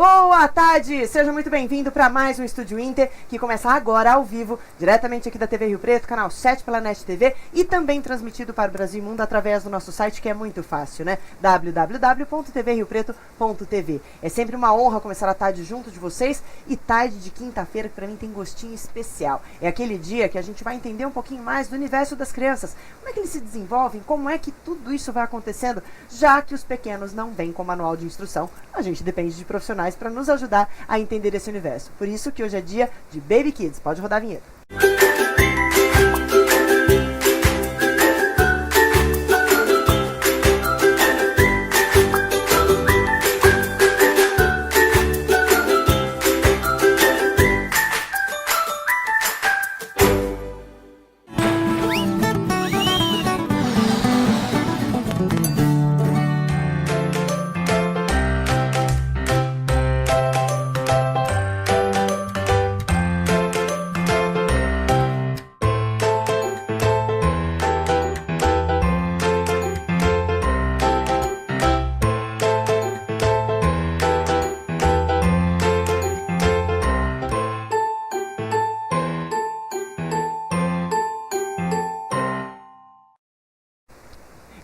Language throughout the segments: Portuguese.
Boa tarde! Seja muito bem-vindo para mais um Estúdio Inter, que começa agora ao vivo, diretamente aqui da TV Rio Preto, canal 7 pela NET TV e também transmitido para o Brasil e Mundo através do nosso site, que é muito fácil, né? www.tvriopreto.tv. É sempre uma honra começar a tarde junto de vocês e tarde de quinta-feira, que para mim tem gostinho especial. É aquele dia que a gente vai entender um pouquinho mais do universo das crianças, como é que eles se desenvolvem, como é que tudo isso vai acontecendo, já que os pequenos não vêm com manual de instrução, a gente depende de profissionais para nos ajudar a entender esse universo. Por isso que hoje é dia de Baby Kids. Pode rodar a vinheta.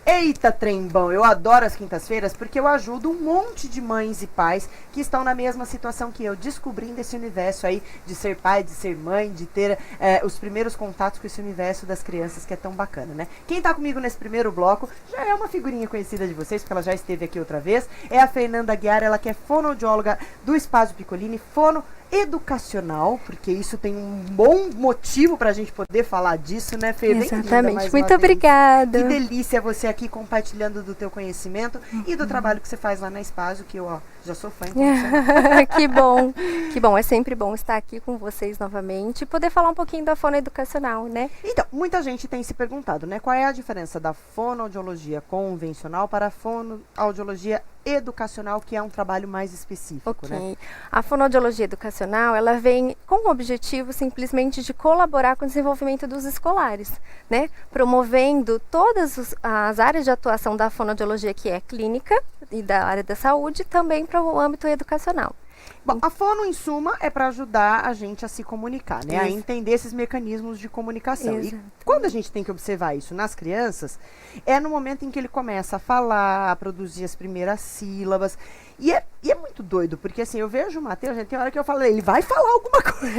Eita, trem bom! Eu adoro as quintas-feiras porque eu ajudo um monte de mães e pais que estão na mesma situação que eu, descobrindo esse universo aí de ser pai, de ser mãe, de ter os primeiros contatos com esse universo das crianças, que é tão bacana, né? Quem tá comigo nesse primeiro bloco já é uma figurinha conhecida de vocês, porque ela já esteve aqui outra vez, é a Fernanda Aguiar, ela que é fonoaudióloga do Espaço Piccolini, fono educacional, porque isso tem um bom motivo para a gente poder falar disso, né, Fê? Exatamente. Muito obrigada. Que delícia você aqui compartilhando do teu conhecimento e do trabalho que você faz lá na Espaço, que eu já sou fã. Que bom. Que bom. É sempre bom estar aqui com vocês novamente e poder falar um pouquinho da fonoeducacional, né? Então, muita gente tem se perguntado, né, qual é a diferença da fonoaudiologia convencional para a fonoaudiologia educacional, que é um trabalho mais específico, né? A fonoaudiologia educacional, ela vem com o objetivo simplesmente de colaborar com o desenvolvimento dos escolares, né? Promovendo todas as áreas de atuação da fonoaudiologia, que é clínica e da área da saúde, também para o âmbito educacional. Bom, a fono, em suma, é para ajudar a gente a se comunicar, né? A entender esses mecanismos de comunicação. Exato. E quando a gente tem que observar isso nas crianças, é no momento em que ele começa a falar, a produzir as primeiras sílabas. E é muito doido, porque assim, eu vejo o Matheus, gente, tem hora que eu falo, ele vai falar alguma coisa.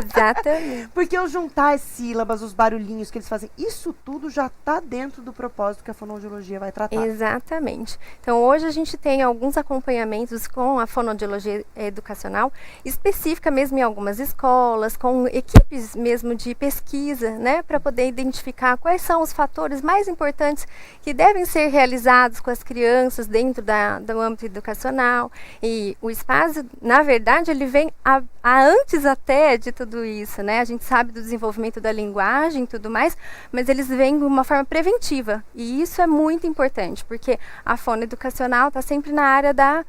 Exatamente. Porque eu juntar as sílabas, os barulhinhos que eles fazem, isso tudo já está dentro do propósito que a fonoaudiologia vai tratar. Exatamente. Então, hoje a gente tem alguns acompanhamentos com a fonoaudiologia educacional, específica mesmo em algumas escolas, com equipes mesmo de pesquisa, né, para poder identificar quais são os fatores mais importantes que devem ser realizados com as crianças dentro do âmbito educacional. E o espaço, na verdade, ele vem a antes até de tudo isso, né? A gente sabe do desenvolvimento da linguagem e tudo mais, mas eles vêm de uma forma preventiva. E isso é muito importante, porque a fonoeducacional está sempre na área da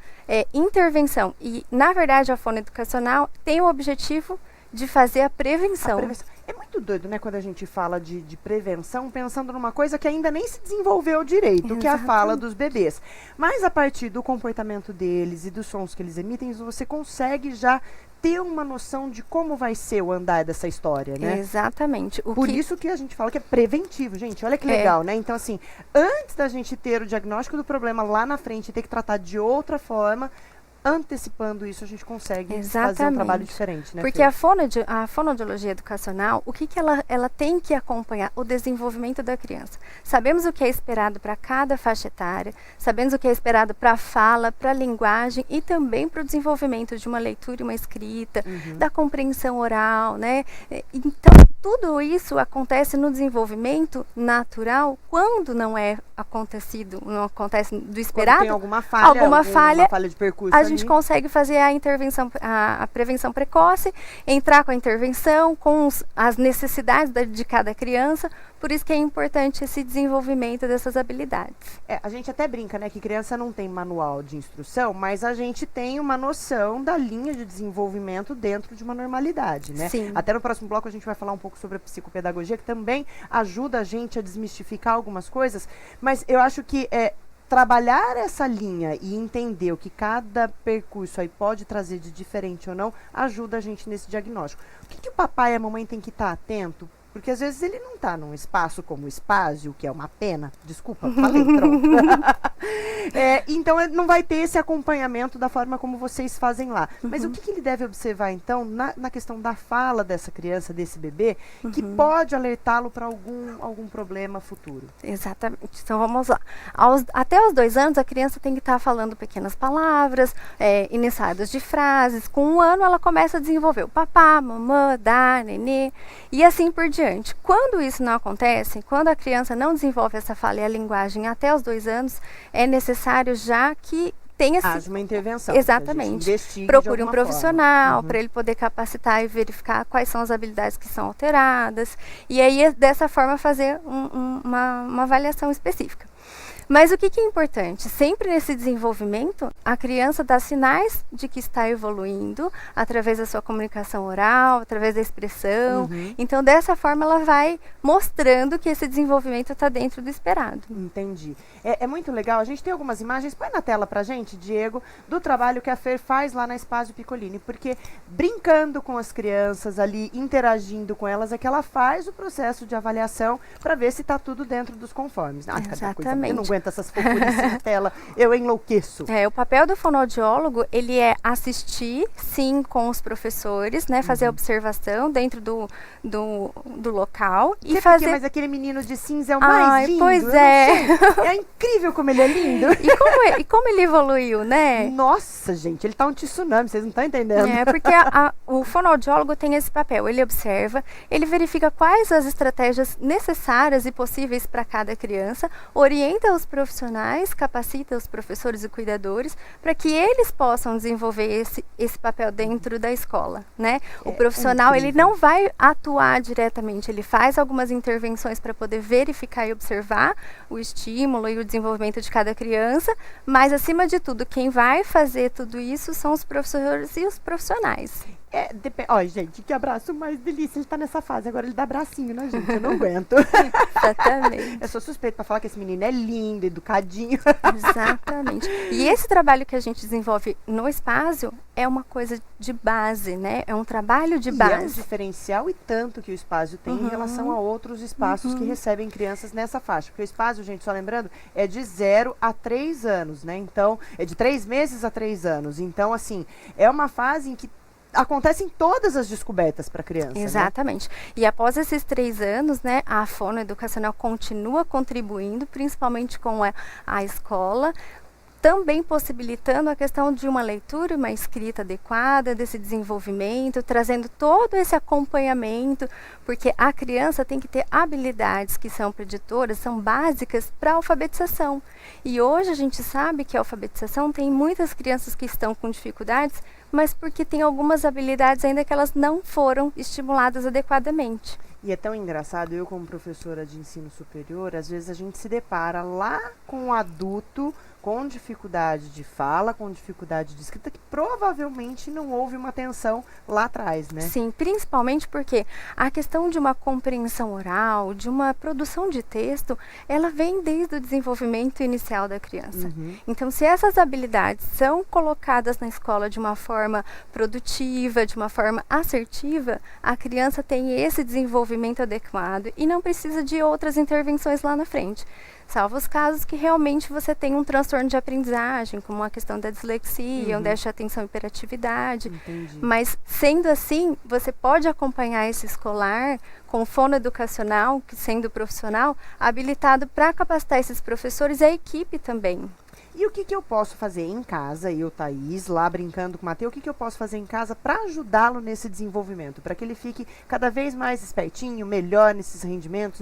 intervenção. E, na verdade, a fonoeducacional tem o objetivo de fazer a prevenção. É muito doido, né, quando a gente fala de prevenção, pensando numa coisa que ainda nem se desenvolveu direito, que é a fala dos bebês. Mas a partir do comportamento deles e dos sons que eles emitem, você consegue já ter uma noção de como vai ser o andar dessa história, né? Exatamente. Por isso que a gente fala que é preventivo, gente. Olha que legal, né? Então, assim, antes da gente ter o diagnóstico do problema lá na frente e ter que tratar de outra forma, antecipando isso, a gente consegue fazer um trabalho diferente, né? Porque a fonoaudiologia educacional, o que ela tem que acompanhar? O desenvolvimento da criança. Sabemos o que é esperado para cada faixa etária, sabemos o que é esperado para a fala, para a linguagem e também para o desenvolvimento de uma leitura e uma escrita, da compreensão oral, né? Então, tudo isso acontece no desenvolvimento natural quando não acontece do esperado. Quando tem alguma falha de percurso, a gente consegue fazer a intervenção, a prevenção precoce, entrar com a intervenção, com as necessidades de cada criança. Por isso que é importante esse desenvolvimento dessas habilidades. A gente até brinca, né, que criança não tem manual de instrução, mas a gente tem uma noção da linha de desenvolvimento dentro de uma normalidade, né? Sim. Até no próximo bloco a gente vai falar um pouco sobre a psicopedagogia, que também ajuda a gente a desmistificar algumas coisas, mas eu acho que trabalhar essa linha e entender o que cada percurso aí pode trazer de diferente ou não, ajuda a gente nesse diagnóstico. O que o papai e a mamãe tem que estar atento? Porque às vezes ele não está num espaço como o Spásio, que é uma pena. Desculpa, falei, pronto. Então ele não vai ter esse acompanhamento da forma como vocês fazem lá. Mas o que ele deve observar, então, na questão da fala dessa criança, desse bebê, que pode alertá-lo para algum problema futuro? Exatamente. Então vamos lá. Até os 2 anos, a criança tem que estar falando pequenas palavras, iniciadas de frases. Com 1 ano, ela começa a desenvolver o papá, mamã, dá, nenê, e assim por diante. Quando isso não acontece, quando a criança não desenvolve essa fala e a linguagem até os 2 anos, é necessário já que tenha haja uma intervenção. Exatamente. Procure um profissional para ele poder capacitar e verificar quais são as habilidades que são alteradas. E aí, dessa forma, fazer uma avaliação específica. Mas o que é importante? Sempre nesse desenvolvimento, a criança dá sinais de que está evoluindo através da sua comunicação oral, através da expressão. Então, dessa forma, ela vai mostrando que esse desenvolvimento está dentro do esperado. Entendi. É muito legal. A gente tem algumas imagens, põe na tela pra gente, Diego, do trabalho que a Fer faz lá na Spásio Piccolini, porque brincando com as crianças ali, interagindo com elas, é que ela faz o processo de avaliação para ver se está tudo dentro dos conformes. Exatamente. Eu não aguento essas fofurices na tela, eu enlouqueço. O papel do fonoaudiólogo, ele é assistir, sim, com os professores, né, fazer a observação dentro do local e fazer... Mas aquele menino de cinza é o mais lindo. Pois é. É incrível como ele é lindo. E como ele evoluiu, né? Nossa, gente, ele tá um tsunami, vocês não estão entendendo. Porque o fonoaudiólogo tem esse papel, ele observa, ele verifica quais as estratégias necessárias e possíveis para cada criança, orienta os profissionais, capacita os professores e cuidadores para que eles possam desenvolver esse papel dentro da escola, né? O profissional, ele não vai atuar diretamente, ele faz algumas intervenções para poder verificar e observar o estímulo e o desenvolvimento de cada criança, mas acima de tudo, quem vai fazer tudo isso são os professores e os profissionais. Olha, gente, que abraço mais delícia. Ele tá nessa fase, agora ele dá abracinho, né, gente? Eu não aguento. Exatamente. Eu sou suspeita pra falar que esse menino é lindo, educadinho. Exatamente. E esse trabalho que a gente desenvolve no Spásio é uma coisa de base, né? É um trabalho de base. É um diferencial e tanto que o Spásio tem em relação a outros espaços que recebem crianças nessa faixa. Porque o Spásio, gente, só lembrando, é de 0 a 3 anos, né? Então, é de 3 meses a 3 anos. Então, assim, é uma fase em que acontecem todas as descobertas para a criança. Exatamente. Né? E após esses 3 anos, né, a fono educacional continua contribuindo, principalmente com a escola, também possibilitando a questão de uma leitura e uma escrita adequada, desse desenvolvimento, trazendo todo esse acompanhamento, porque a criança tem que ter habilidades que são preditoras, são básicas para a alfabetização. E hoje a gente sabe que a alfabetização tem muitas crianças que estão com dificuldades, mas porque tem algumas habilidades ainda que elas não foram estimuladas adequadamente. E é tão engraçado, eu como professora de ensino superior, às vezes a gente se depara lá com um adulto com dificuldade de fala, com dificuldade de escrita, que provavelmente não houve uma atenção lá atrás, né? Sim, principalmente porque a questão de uma compreensão oral, de uma produção de texto, ela vem desde o desenvolvimento inicial da criança. Então, se essas habilidades são colocadas na escola de uma forma produtiva, de uma forma assertiva, a criança tem esse desenvolvimento adequado e não precisa de outras intervenções lá na frente. Salvo os casos que realmente você tem um transtorno de aprendizagem, como a questão da dislexia, um déficit de atenção e hiperatividade. Entendi. Mas, sendo assim, você pode acompanhar esse escolar com fono educacional, que sendo profissional, habilitado para capacitar esses professores e a equipe também. E o que eu posso fazer em casa, eu, Thaís, lá brincando com o Mateus, o que eu posso fazer em casa para ajudá-lo nesse desenvolvimento? Para que ele fique cada vez mais espertinho, melhor nesses rendimentos,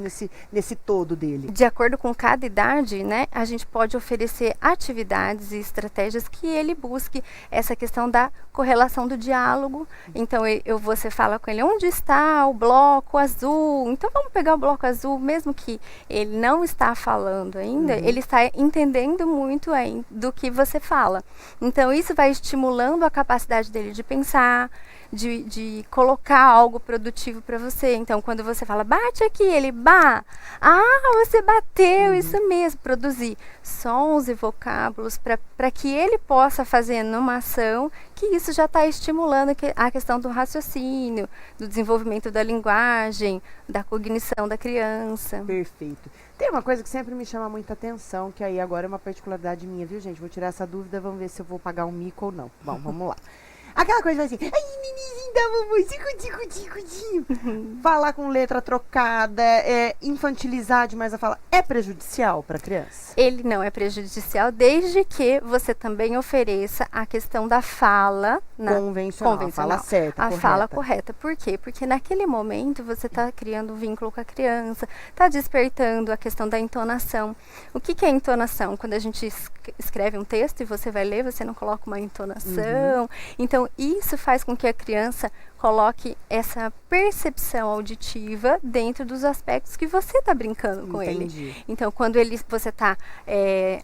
nesse todo dele? De acordo com cada idade, né, a gente pode oferecer atividades e estratégias que ele busque essa questão da correlação do diálogo. Então, você fala com ele, onde está o bloco azul? Então, vamos pegar o bloco azul, mesmo que ele não está falando ainda, ele está entendendo muito do que você fala. Então, isso vai estimulando a capacidade dele de pensar, de colocar algo produtivo para você. Então, quando você fala, bate aqui, ele, você bateu, isso mesmo, produzir sons e vocábulos para que ele possa fazer numa ação, que isso já está estimulando a questão do raciocínio, do desenvolvimento da linguagem, da cognição da criança. Perfeito. Tem uma coisa que sempre me chama muita atenção, que aí agora é uma particularidade minha, viu, gente? Vou tirar essa dúvida, vamos ver se eu vou pagar um mico ou não. Bom, vamos lá. Aquela coisa assim, ai, menininho da mamãe, falar com letra trocada, infantilizar demais a fala, é prejudicial para a criança? Ele não é prejudicial, desde que você também ofereça a questão da fala convencional, a fala certa, a fala correta. Por quê? Porque naquele momento você está criando um vínculo com a criança, está despertando a questão da entonação. O que é entonação? Quando a gente escreve um texto e você vai ler, você não coloca uma entonação. Então, isso faz com que a criança coloque essa percepção auditiva dentro dos aspectos que você está brincando com ele. Então, quando você está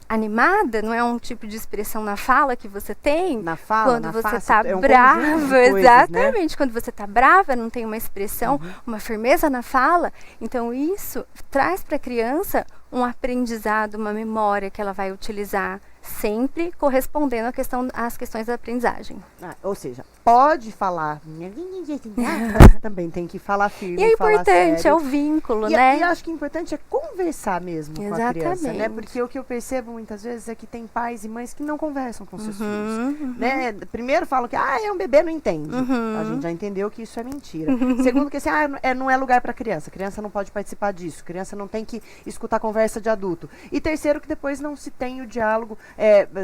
animada, não é um tipo de expressão na fala que você tem. Na fala, quando você está brava, exatamente. Né? Quando você está brava, não tem uma expressão, uma firmeza na fala. Então, isso traz para a criança um aprendizado, uma memória que ela vai utilizar sempre correspondendo às questões da aprendizagem. Ou seja, pode falar, também tem que falar firme. E é importante, é o vínculo, né? E acho que o importante é conversar mesmo com a criança, né? Porque o que eu percebo muitas vezes é que tem pais e mães que não conversam com seus filhos. Né? Primeiro falam que é um bebê, não entende. A gente já entendeu que isso é mentira. Segundo, que assim, não é lugar para criança. Criança não pode participar disso. Criança não tem que escutar conversa de adulto. E terceiro, que depois não se tem o diálogo,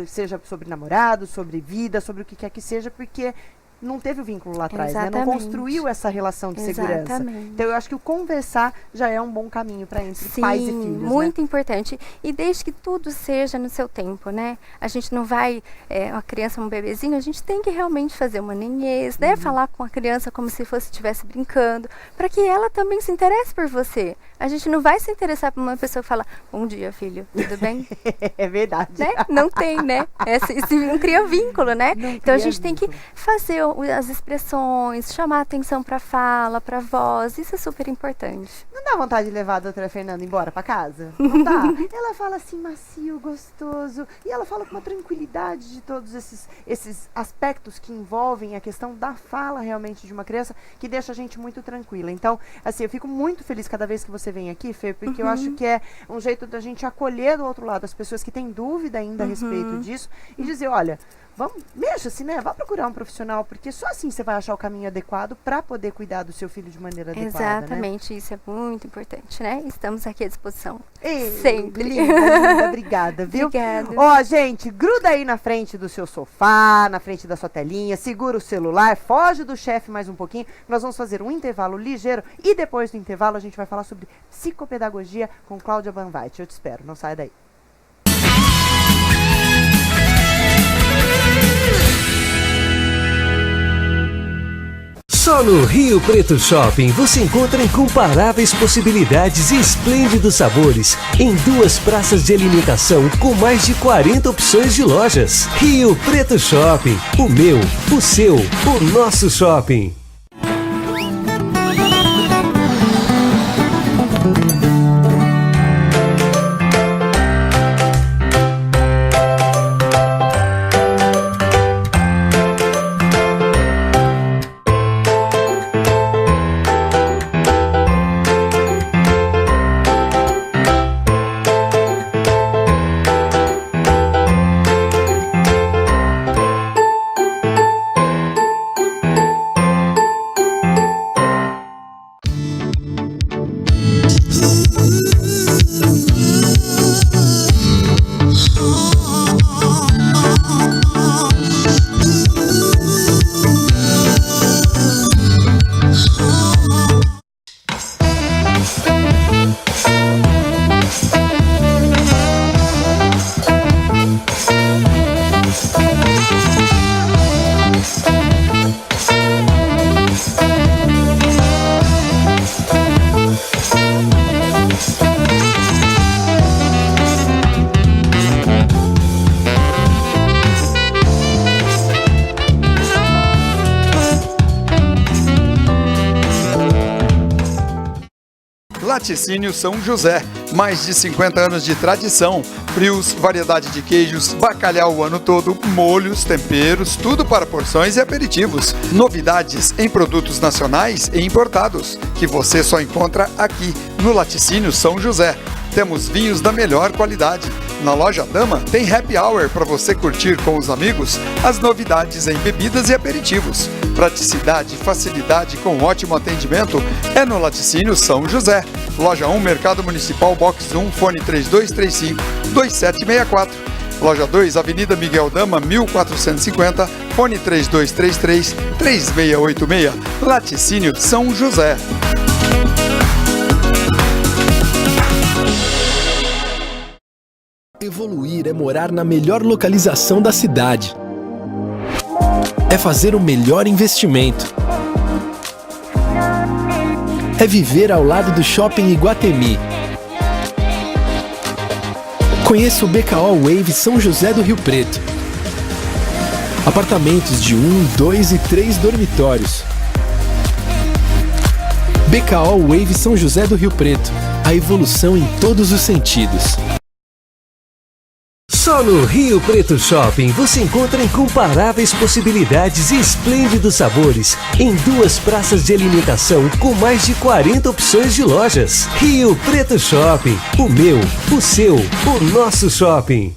seja sobre namorado, sobre vida, sobre o que quer que seja, porque não teve o vínculo lá atrás, né? Não construiu essa relação de segurança. Então, eu acho que o conversar já é um bom caminho para entre pais e filhos. Muito importante. E desde que tudo seja no seu tempo, né? A gente não vai, uma criança, um bebezinho, a gente tem que realmente fazer uma ninhez, né? Falar com a criança como se estivesse brincando, para que ela também se interesse por você. A gente não vai se interessar por uma pessoa que fala, bom dia, filho, tudo bem? É verdade. Né? Não tem, né? Isso não cria vínculo, né? Então, a gente tem que fazer as expressões, chamar a atenção para a fala, para a voz, isso é super importante. Não dá vontade de levar a doutora Fernanda embora para casa? Não dá? Ela fala assim, macio, gostoso, e ela fala com uma tranquilidade de todos esses aspectos que envolvem a questão da fala realmente de uma criança, que deixa a gente muito tranquila. Então, assim, eu fico muito feliz cada vez que você vem aqui, Fê, porque eu acho que é um jeito da gente acolher do outro lado as pessoas que têm dúvida ainda a respeito disso e dizer, olha, mexa-se, né? Vá procurar um profissional, porque só assim você vai achar o caminho adequado para poder cuidar do seu filho de maneira adequada. Exatamente, né? Isso é muito importante, né? Estamos aqui à disposição. Sempre. Linda, obrigada, viu? Obrigada. Gente, gruda aí na frente do seu sofá, na frente da sua telinha, segura o celular, foge do chefe mais um pouquinho. Nós vamos fazer um intervalo ligeiro e depois do intervalo a gente vai falar sobre psicopedagogia com Cláudia Van Veit. Eu te espero, não saia daí. Só no Rio Preto Shopping você encontra incomparáveis possibilidades e esplêndidos sabores em 2 praças de alimentação com mais de 40 opções de lojas. Rio Preto Shopping, o meu, o seu, o nosso shopping. Laticínio São José, mais de 50 anos de tradição, frios, variedade de queijos, bacalhau o ano todo, molhos, temperos, tudo para porções e aperitivos. Novidades em produtos nacionais e importados, que você só encontra aqui no Laticínio São José. Temos vinhos da melhor qualidade. Na loja Dama tem happy hour para você curtir com os amigos as novidades em bebidas e aperitivos. Praticidade e facilidade com ótimo atendimento é no Laticínio São José. Loja 1, Mercado Municipal, Box 1, fone 3235-2764. Loja 2, Avenida Miguel Dama, 1450, fone 3233-3686. Laticínio São José. Evoluir é morar na melhor localização da cidade. É fazer o melhor investimento. É viver ao lado do Shopping Iguatemi. Conheça o BKO Wave São José do Rio Preto. Apartamentos de 1, 2 e 3 dormitórios. BKO Wave São José do Rio Preto. A evolução em todos os sentidos. Só no Rio Preto Shopping você encontra incomparáveis possibilidades e esplêndidos sabores em 2 praças de alimentação com mais de 40 opções de lojas. Rio Preto Shopping, o meu, o seu, o nosso shopping.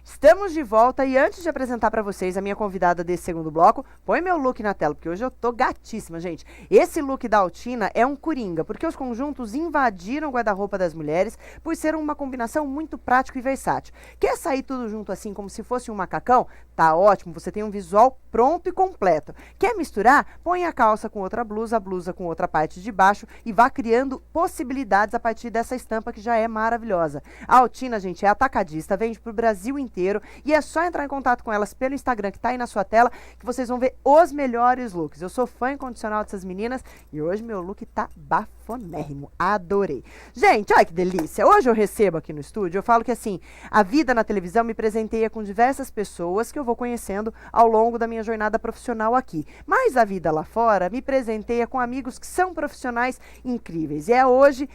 Estamos de volta e antes de apresentar para vocês a minha convidada desse segundo bloco, põe meu look na tela, porque hoje eu tô gatíssima, gente. Esse look da Altina é um coringa, porque os conjuntos invadiram o guarda-roupa das mulheres por ser uma combinação muito prática e versátil. Quer sair tudo junto assim, como se fosse um macacão? Tá ótimo, você tem um visual pronto e completo. Quer misturar? Põe a calça com outra blusa, a blusa com outra parte de baixo e vá criando possibilidades a partir dessa estampa que já é maravilhosa. A Altina, gente, é atacadista, vende pro Brasil inteiro. E é só entrar em contato com elas pelo Instagram, que tá aí na sua tela, que vocês vão ver os melhores looks. Eu sou fã incondicional dessas meninas e hoje meu look tá bafonérrimo. Adorei. Gente, olha que delícia. Hoje eu recebo aqui no estúdio, eu falo que assim, a vida na televisão me presenteia com diversas pessoas que eu vou conhecendo ao longo da minha jornada profissional aqui. Mas a vida lá fora me presenteia com amigos que são profissionais incríveis. E hoje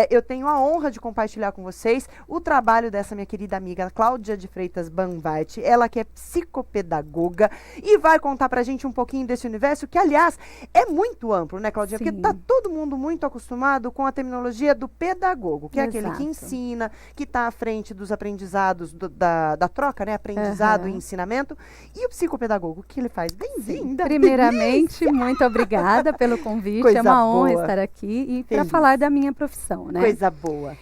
eu tenho a honra de compartilhar com vocês o trabalho dessa minha querida amiga Cláudia de Freitas Banvait, ela que é psicopedagoga e vai contar pra gente um pouquinho desse universo que, aliás, é muito amplo, né, Claudinha? Sim. Porque tá todo mundo muito acostumado com a terminologia do pedagogo, que é Exato. aquele que ensina, que tá à frente dos aprendizados da troca, né? Aprendizado e ensinamento. E o psicopedagogo, o que ele faz? Bem-vinda! Primeiramente, muito obrigada pelo convite. Coisa é uma honra boa. estar aqui e para Feliz. falar da minha profissão, né? Coisa boa.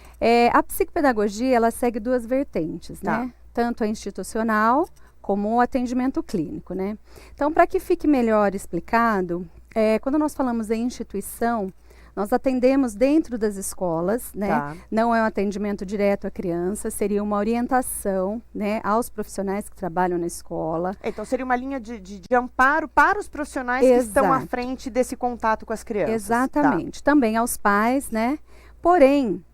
A psicopedagogia, ela segue 2 vertentes, Tá. né? Tanto a institucional como o atendimento clínico, né? Então, para que fique melhor explicado, quando nós falamos em instituição, nós atendemos dentro das escolas, né? Tá. Não é um atendimento direto à criança, seria uma orientação, né, aos profissionais que trabalham na escola. Então seria uma linha de amparo para os profissionais que estão à Exato. frente desse contato com as crianças. Exatamente. Também aos pais, né? Porém,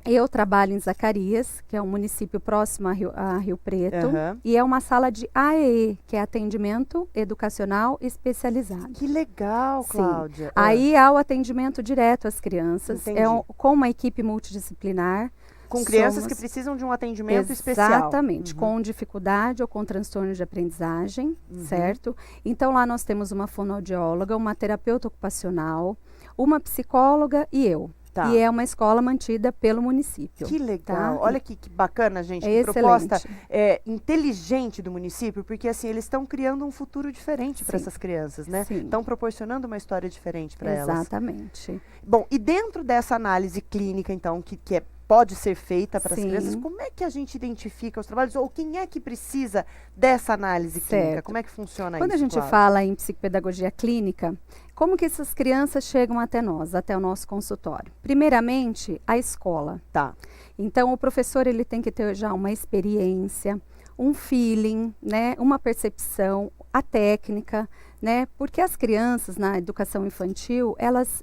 eu trabalho em Zacarias, que é um município próximo a Rio Preto, Aham. e é uma sala de AEE, que é Atendimento Educacional Especializado. Que legal, Sim. Cláudia. Aí há o atendimento direto às crianças, Entendi. com uma equipe multidisciplinar. Com crianças que Somos- precisam de um atendimento especial. Exatamente, Uhum. com dificuldade ou com transtorno de aprendizagem, certo? Então lá nós temos uma fonoaudióloga, uma terapeuta ocupacional, uma psicóloga e eu. Tá. E é uma escola mantida pelo município. Que legal. Tá? Olha que bacana, gente. É Que proposta excelente. inteligente do município, porque assim, eles estão criando um futuro diferente para Sim. essas crianças, né? Sim. Estão proporcionando uma história diferente para elas. Exatamente. Bom, e dentro dessa análise clínica, então, que pode ser feita para as Sim. crianças, como é que a gente identifica os trabalhos? Ou quem é que precisa dessa análise clínica? Certo. Como é que funciona Quando isso? a gente Cláudia? fala em psicopedagogia clínica, como que essas crianças chegam até nós, até o nosso consultório? Primeiramente, a escola. Tá. Então, o professor ele tem que ter já uma experiência, um feeling, né, uma percepção, a técnica, né? Porque as crianças na educação infantil, elas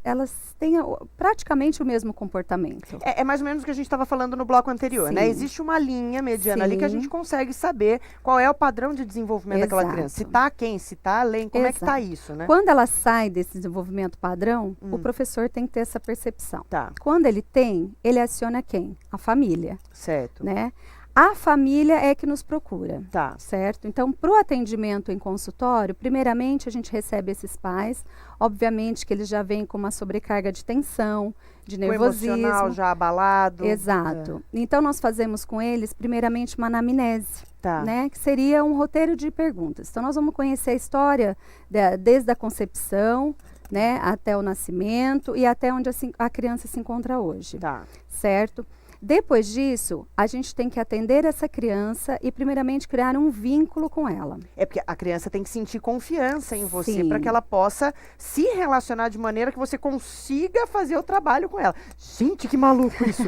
têm praticamente o mesmo comportamento. É mais ou menos o que a gente estava falando no bloco anterior, né? Sim. Existe uma linha mediana ali que a Sim. gente consegue saber qual é o padrão de desenvolvimento daquela Exato. criança. Se tá aquém, se tá além, como é que tá Exato. isso, né? Quando ela sai desse desenvolvimento padrão, o professor tem que ter essa percepção. Tá, Quando ele tem, ele aciona quem? A família, certo. né? A família é que nos procura. Tá. Certo? Então, para o atendimento em consultório, primeiramente a gente recebe esses pais. Obviamente que eles já vêm com uma sobrecarga de tensão, de O nervosismo. emocional já abalado. Exato. Então, nós fazemos com eles, primeiramente, uma anamnese. Tá. Né, que seria um roteiro de perguntas. Então, nós vamos conhecer a história desde a concepção, né, até o nascimento e até onde a criança se encontra hoje. Tá. Certo? Depois disso, a gente tem que atender essa criança e, primeiramente, criar um vínculo com ela. É porque a criança tem que sentir confiança em você Sim. para que ela possa se relacionar de maneira que você consiga fazer o trabalho com ela. Gente, que maluco isso!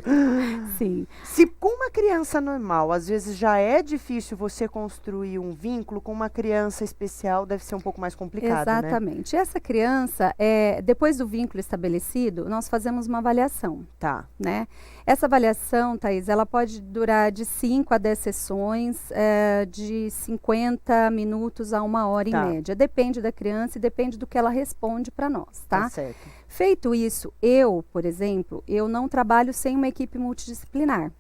Sim. Se com uma criança normal, às vezes já é difícil você construir um vínculo, com uma criança especial deve ser um pouco mais complicado, né? Exatamente. Essa criança, depois do vínculo estabelecido, nós fazemos uma avaliação, Tá. né? Essa avaliação, Thaís, ela pode durar de 5 a 10 sessões, de 50 minutos a 1 hora Tá. em média. Depende da criança e depende do que ela responde para nós, Tá tá? certo. Feito isso, eu, por exemplo, eu não trabalho sem uma equipe multidisciplinar.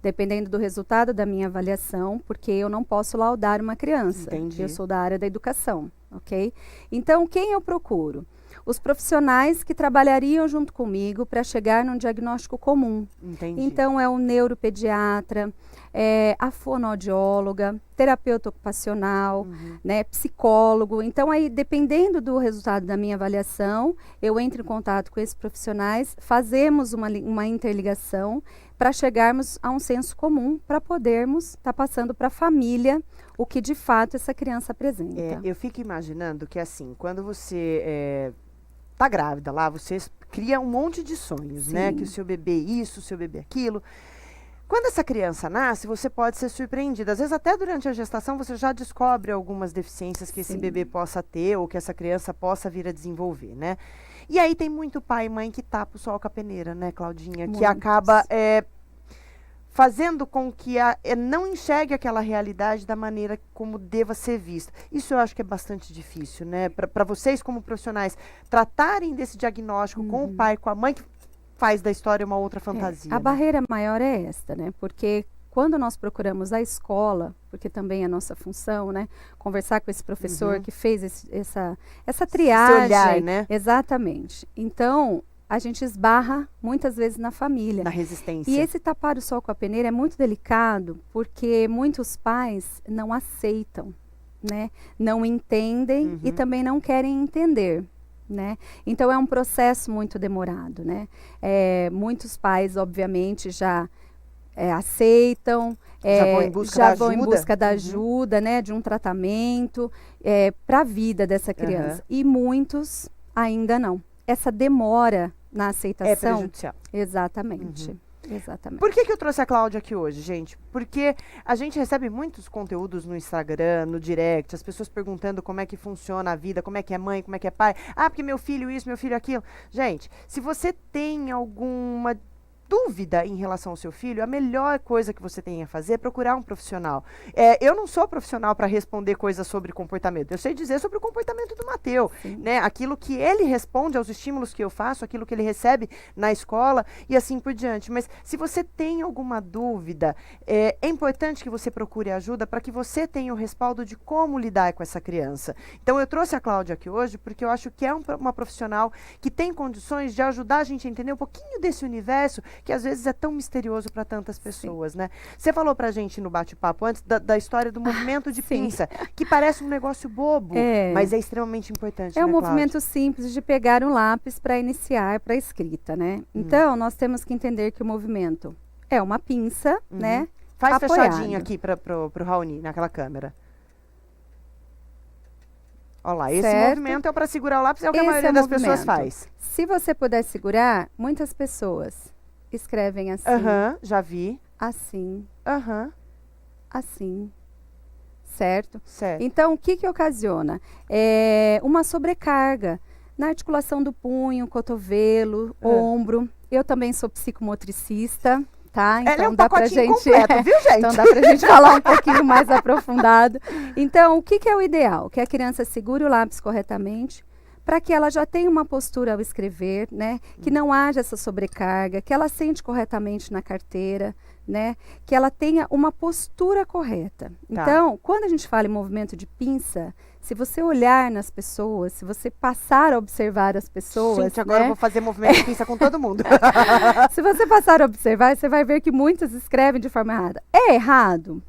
Dependendo do resultado da minha avaliação, porque eu não posso laudar uma criança. Entendi. Eu sou da área da educação, ok? Então, quem eu procuro? Os profissionais que trabalhariam junto comigo para chegar num diagnóstico comum. Entendi. Então, é o neuropediatra, a fonoaudióloga, terapeuta ocupacional, né, psicólogo. Então, aí, dependendo do resultado da minha avaliação, eu entro em contato com esses profissionais, fazemos uma interligação para chegarmos a um senso comum, para podermos estar passando para a família o que de fato essa criança apresenta. Eu fico imaginando que assim, quando você tá grávida lá, você cria um monte de sonhos, né? Sim. Que o seu bebê isso, o seu bebê aquilo. Quando essa criança nasce, você pode ser surpreendida. Às vezes até durante a gestação você já descobre algumas deficiências que esse Sim. bebê possa ter ou que essa criança possa vir a desenvolver, né? E aí tem muito pai e mãe que tapa o sol com a peneira, né, Claudinha? Que Muitos. acaba fazendo com que não enxergue aquela realidade da maneira como deva ser vista. Isso eu acho que é bastante difícil, né? Para vocês como profissionais tratarem desse diagnóstico com o pai, com a mãe, que faz da história uma outra fantasia. A né? barreira maior é esta, né? Porque quando nós procuramos a escola, porque também é a nossa função, né? Conversar com esse professor que fez essa triagem. olhar, né? Exatamente. Então, a gente esbarra muitas vezes na família. Na resistência. E esse tapar o sol com a peneira é muito delicado, porque muitos pais não aceitam, né? Não entendem e também não querem entender. Né? Então é um processo muito demorado, né? Muitos pais, obviamente, já aceitam, Já vão em busca já da vão em ajuda? busca da ajuda, né? De um tratamento para a vida dessa criança. E muitos ainda não. Essa demora na É aceitação. prejudicial. Exatamente. Exatamente. Por que eu trouxe a Cláudia aqui hoje, gente? Porque a gente recebe muitos conteúdos no Instagram, no direct, as pessoas perguntando como é que funciona a vida, como é que é mãe, como é que é pai. Ah, porque meu filho isso, meu filho aquilo. Gente, se você tem alguma dúvida em relação ao seu filho, a melhor coisa que você tem a fazer é procurar um profissional. Eu não sou profissional para responder coisas sobre comportamento. Eu sei dizer sobre o comportamento do Mateu, né? Aquilo que ele responde aos estímulos que eu faço, aquilo que ele recebe na escola e assim por diante. Mas se você tem alguma dúvida, é importante que você procure ajuda para que você tenha o respaldo de como lidar com essa criança. Então eu trouxe a Cláudia aqui hoje porque eu acho que é uma profissional que tem condições de ajudar a gente a entender um pouquinho desse universo que às vezes é tão misterioso para tantas pessoas, né? Você falou pra gente no bate-papo antes da história do movimento de pinça, que parece um negócio bobo, mas é extremamente importante, É um né, movimento simples de pegar um lápis para iniciar para a escrita, né? Então, nós temos que entender que o movimento é uma pinça, né? Faz apoiado. fechadinho aqui pro Raoni, naquela câmera. Olha lá, esse Certo. movimento é para segurar o lápis, é o que a Esse maioria é o das pessoas movimento. faz. Se você puder segurar, muitas pessoas escrevem assim, Aham, já vi. assim, Aham. assim, certo? Certo. Então, o que ocasiona? Uma sobrecarga na articulação do punho, cotovelo, ombro. Eu também sou psicomotricista, tá? Então Ela é um dá pra pacotinho gente, completo, viu, gente? então dá pra gente falar um pouquinho mais aprofundado. Então, o que é o ideal? Que a criança segure o lápis corretamente, para que ela já tenha uma postura ao escrever, né? Que não haja essa sobrecarga, que ela sente corretamente na carteira, né? Que ela tenha uma postura correta. Tá. Então, quando a gente fala em movimento de pinça, se você olhar nas pessoas, se você passar a observar as pessoas, Gente, agora eu né? vou fazer movimento de pinça com todo mundo. Se você passar a observar, você vai ver que muitas escrevem de forma errada. É errado?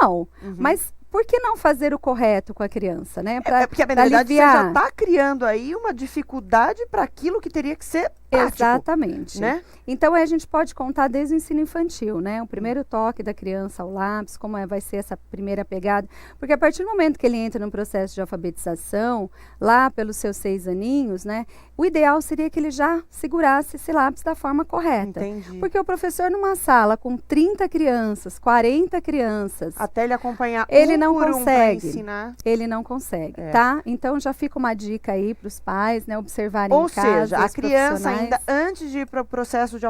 Não. Mas por que não fazer o correto com a criança, né? Porque, na verdade, você já está criando aí uma dificuldade para aquilo que teria que ser prático. Exatamente. Né? Então, a gente pode contar desde o ensino infantil, né? O primeiro toque da criança ao lápis, como vai ser essa primeira pegada. Porque a partir do momento que ele entra no processo de alfabetização, lá pelos seus 6 aninhos, né? O ideal seria que ele já segurasse esse lápis da forma correta. Entendi. Porque o professor numa sala com 30 crianças, 40 crianças, Até ele acompanhar ele um não por um pra consegue. ensinar. Ele não consegue, tá? Então já fica uma dica aí para os pais, né? Observarem Ou em casa. seja, a os criança profissionais. ainda antes de ir para o processo de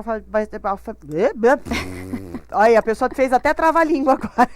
Olha, a pessoa fez até trava-língua agora.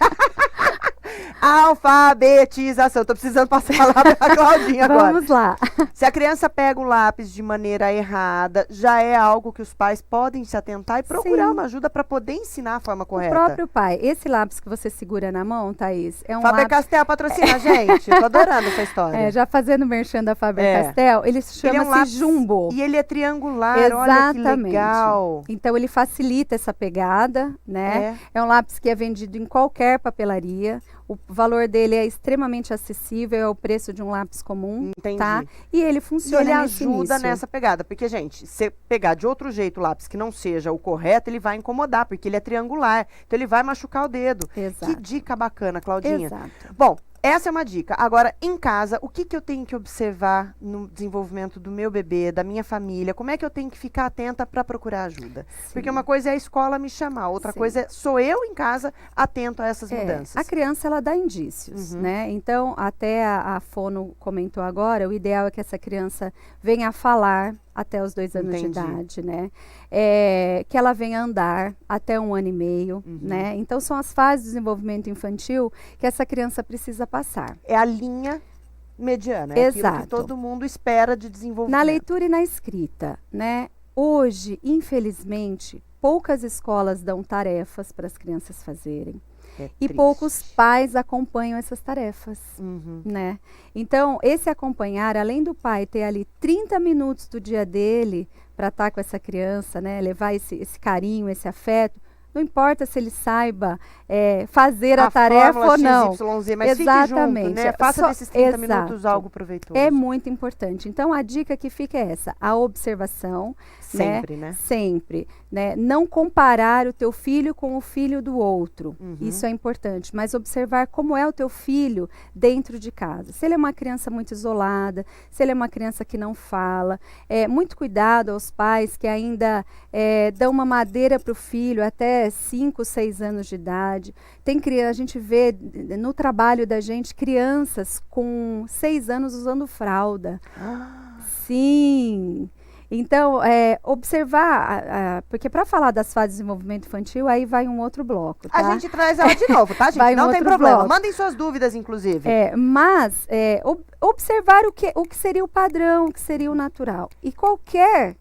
Alfabetização. Tô precisando passar a palavra pra Claudinha agora. Vamos lá. Se a criança pega o lápis de maneira errada, já é algo que os pais podem se atentar e procurar Sim. uma ajuda para poder ensinar a forma O correta. próprio pai. Esse lápis que você segura na mão, Thaís, é um Faber-Castell patrocina a gente. Eu tô adorando essa história. já fazendo merchan da Faber-Castell, ele se Ele é um chama-se lápis Jumbo. E ele é triangular, olha que legal. Então ele facilita essa pegada, né? É um lápis que é vendido em qualquer papelaria. O valor dele é extremamente acessível, é o preço de um lápis comum, Entendi. tá? E ele E funciona ele nesse ajuda início. nessa pegada. Porque, gente, se pegar de outro jeito o lápis que não seja o correto, ele vai incomodar, porque ele é triangular. Então ele vai machucar o dedo. Exato. Que dica bacana, Claudinha. Exato. Bom, essa é uma dica. Agora, em casa, o que eu tenho que observar no desenvolvimento do meu bebê, da minha família? Como é que eu tenho que ficar atenta para procurar ajuda? Sim. Porque uma coisa é a escola me chamar, outra Sim. coisa é sou eu em casa atento a essas mudanças. A criança, ela dá indícios, né? Então, até a Fono comentou agora, o ideal é que essa criança venha a falar até os 2 anos Entendi. de idade, né? Que ela venha a andar até 1 ano e meio, né? Então, são as fases de desenvolvimento infantil que essa criança precisa passar. É a linha mediana, é aquilo que Exato. todo mundo espera de desenvolvimento. Na leitura e na escrita, né? Hoje, infelizmente, poucas escolas dão tarefas para as crianças fazerem. É E triste. poucos pais acompanham essas tarefas, Uhum. né? Então, esse acompanhar, além do pai ter ali 30 minutos do dia dele para estar com essa criança, né? Levar esse carinho, esse afeto, não importa se ele saiba fazer a tarefa fórmula ou não. XYZ, mas Exatamente. fique junto, né? Faça Só- desses 30 minutos exato. algo proveitoso. É muito importante. Então, a dica que fica é essa, a observação, Sempre, né? Sempre, né? Não comparar o teu filho com o filho do outro. Uhum. Isso é importante, mas observar como é o teu filho dentro de casa. Se ele é uma criança muito isolada, se ele é uma criança que não fala, muito cuidado aos pais que ainda dão uma madeira para o filho até 5, 6 anos de idade. A gente vê no trabalho da gente crianças com 6 anos usando fralda. Sim. Então, observar, porque para falar das fases de desenvolvimento infantil, aí vai um outro bloco, tá? A gente traz ela de novo, tá, gente? Vai um Não tem outro problema. bloco. Mandem suas dúvidas, inclusive. Mas observar o que seria o padrão, o que seria o natural. E qualquer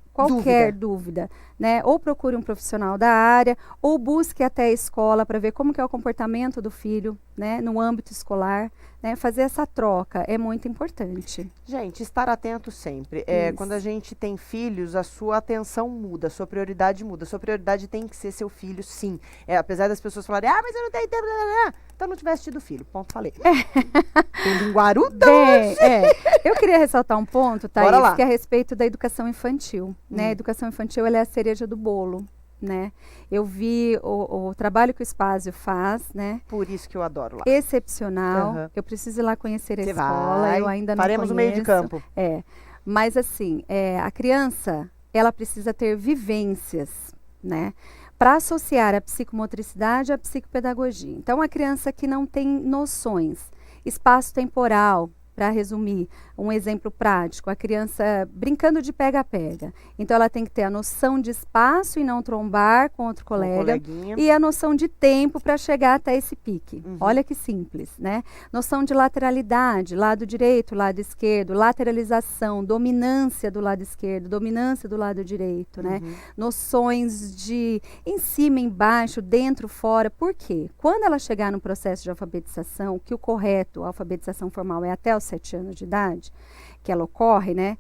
dúvida, né? Ou procure um profissional da área, ou busque até a escola para ver como que é o comportamento do filho, né? No âmbito escolar, né? Fazer essa troca é muito importante. Gente, estar atento sempre. Isso. Quando a gente tem filhos, a sua atenção muda, a sua prioridade muda. A sua prioridade tem que ser seu filho, sim. Apesar das pessoas falarem, mas eu não tenho tempo, então não tivesse tido filho. Ponto, falei. Tem linguarudão. Bem, eu queria ressaltar um ponto, Bora Thaís, lá. que é a respeito da educação infantil, né? A educação infantil, ela é a cereja do bolo, né? Eu vi o trabalho que o Spazio faz, né? Por isso que eu adoro lá. Excepcional. Aham. Eu preciso ir lá conhecer a Você escola, vai, eu ainda não faremos o meio de conheço. campo. Mas assim, a criança, ela precisa ter vivências, né? para associar a psicomotricidade à psicopedagogia. Então, a criança que não tem noções, espaço temporal, para resumir, um exemplo prático, a criança brincando de pega-pega. Então, ela tem que ter a noção de espaço e não trombar com outro colega. E a noção de tempo para chegar até esse pique. Olha que simples, né? Noção de lateralidade, lado direito, lado esquerdo, lateralização, dominância do lado esquerdo, dominância do lado direito, né? Noções de em cima, embaixo, dentro, fora. Por quê? Quando ela chegar no processo de alfabetização, que o correto, a alfabetização formal é até os 7 anos de idade, que ela ocorre, né?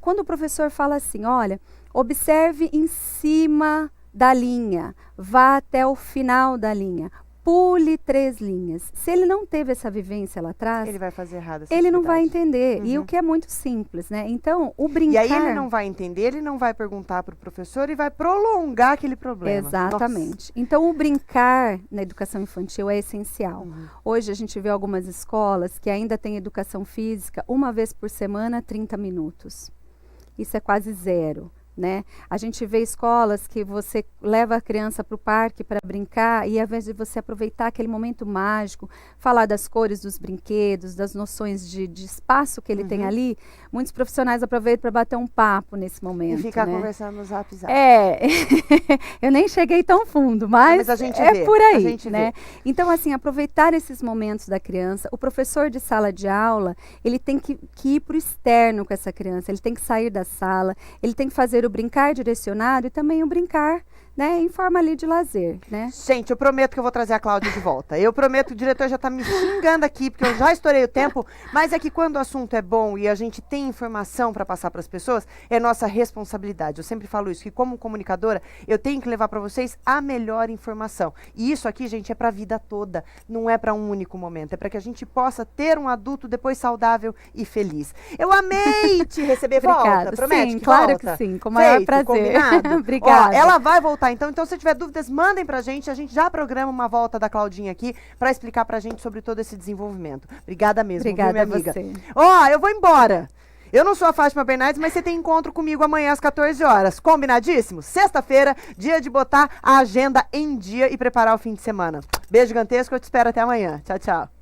Quando o professor fala assim, olha, observe em cima da linha, vá até o final da linha, pule 3 linhas. Se ele não teve essa vivência lá atrás, ele vai fazer errado essa ele não vai atividade. entender. E o que é muito simples, né? Então, o brincar... E aí ele não vai entender, ele não vai perguntar para o professor e vai prolongar aquele problema. Exatamente. Nossa. Então, o brincar na educação infantil é essencial. Hoje a gente vê algumas escolas que ainda têm educação física 1 vez por semana, 30 minutos. Isso é quase zero. Né? A gente vê escolas que você leva a criança para o parque para brincar e ao invés de você aproveitar aquele momento mágico, falar das cores dos brinquedos, das noções de espaço que ele tem ali, muitos profissionais aproveitam para bater um papo nesse momento. E ficar né? conversando no Zap Zap. Eu nem cheguei tão fundo, mas a gente é vê, por aí. a gente né? Então, assim, aproveitar esses momentos da criança. O professor de sala de aula, ele tem que ir para o externo com essa criança, ele tem que sair da sala, ele tem que fazer o brincar direcionado e também o brincar, né, em forma ali de lazer, né? Gente, eu prometo que eu vou trazer a Cláudia de volta. Eu prometo que o diretor já está me xingando aqui, porque eu já estourei o tempo, mas é que quando o assunto é bom e a gente tem informação para passar para as pessoas, é nossa responsabilidade. Eu sempre falo isso, que como comunicadora, eu tenho que levar para vocês a melhor informação. E isso aqui, gente, é para a vida toda, não é para um único momento, é para que a gente possa ter um adulto depois saudável e feliz. Eu amei te receber. Volta, promete sim, que claro volta? que sim, com o maior Feito, prazer. combinado? Obrigada. Ó, ela vai voltar então se tiver dúvidas, mandem pra gente, a gente já programa uma volta da Claudinha aqui pra explicar pra gente sobre todo esse desenvolvimento. Obrigada mesmo, Obrigada, viu, minha amiga? você. Ó, eu vou embora. Eu não sou a Fátima Bernardes, mas você tem encontro comigo amanhã às 14 horas. Combinadíssimo? Sexta-feira, dia de botar a agenda em dia e preparar o fim de semana. Beijo gigantesco, eu te espero até amanhã. Tchau, tchau.